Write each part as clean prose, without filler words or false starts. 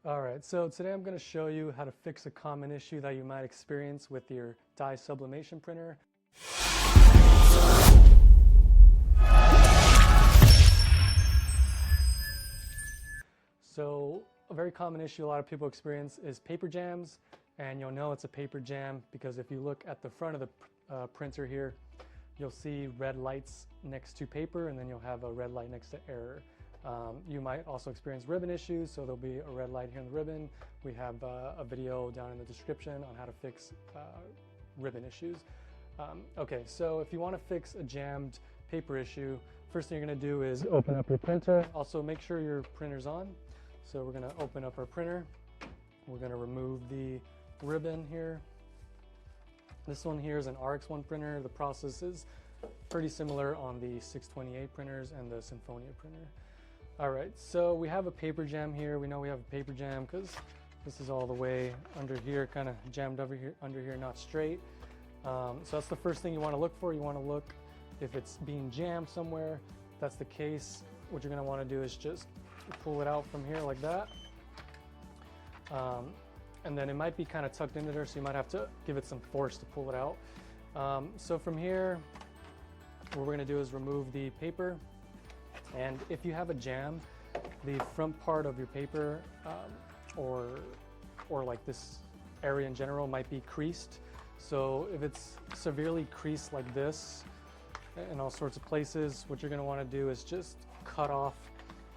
Alright, so today I'm going to show you how to fix a common issue that you might experience with your dye sublimation printer. So a very common issue a lot of people experience is paper jams, and you'll know it's a paper jam because if you look at the front of the printer here, you'll see red lights next to paper, and then you'll have a red light next to error. You might also experience ribbon issues, so there'll be a red light here in the ribbon. We have a video down in the description on how to fix ribbon issues. Okay, so if you want to fix a jammed paper issue, first thing you're going to do is open up your printer. Also make sure your printer's on. So we're going to open up our printer. We're going to remove the ribbon here. This one here is an RX1 printer. The process is pretty similar on the 628 printers and the Symphonia printer. All right, so we have a paper jam here. We know we have a paper jam because this is all the way under here, kind of jammed over here, under here, not straight. So that's the first thing you want to look for. You want to look if it's being jammed somewhere. If that's the case, what you're going to want to do is just pull it out from here like that. And then it might be kind of tucked into there, so you might have to give it some force to pull it out. So from here, what we're going to do is remove the paper. And if you have a jam, the front part of your paper or like this area in general might be creased. So if it's severely creased like this in all sorts of places, what you're going to want to do is just cut off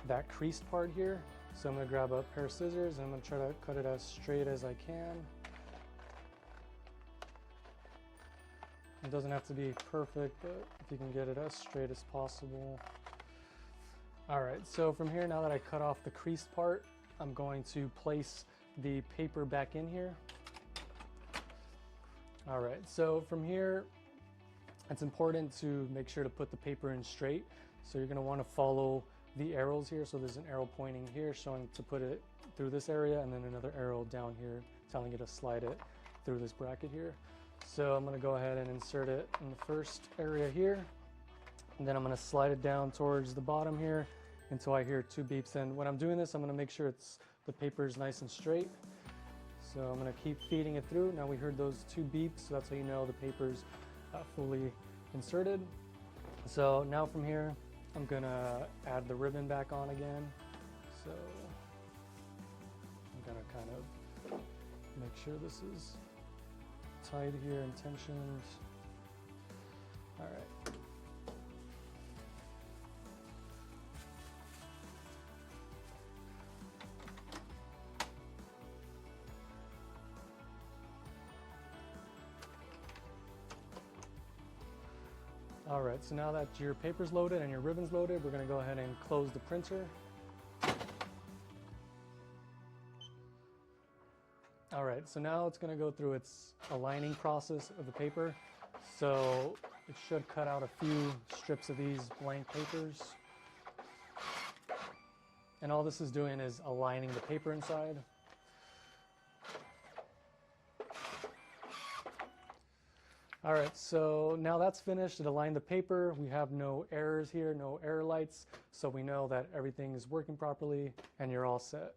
that creased part here. So I'm going to grab a pair of scissors and I'm going to try to cut it as straight as I can. It doesn't have to be perfect, but if you can get it as straight as possible. Alright, so from here, now that I cut off the creased part, I'm going to place the paper back in here. Alright, so from here, it's important to make sure to put the paper in straight. So you're going to want to follow the arrows here. So there's an arrow pointing here showing to put it through this area, and then another arrow down here telling you to slide it through this bracket here. So I'm going to go ahead and insert it in the first area here. And then I'm going to slide it down towards the bottom here until I hear 2 beeps. And when I'm doing this, I'm going to make sure the paper is nice and straight. So I'm going to keep feeding it through. Now we heard those 2 beeps, so that's how you know the paper's fully inserted. So now from here, I'm going to add the ribbon back on again. So I'm going to kind of make sure this is tight here and tensioned. All right. All right, so now that your paper's loaded and your ribbon's loaded, we're going to go ahead and close the printer. All right, so now it's going to go through its aligning process of the paper. So it should cut out a few strips of these blank papers. And all this is doing is aligning the paper inside. All right, so now that's finished. It aligned the paper. We have no errors here, no error lights. So we know that everything is working properly and you're all set.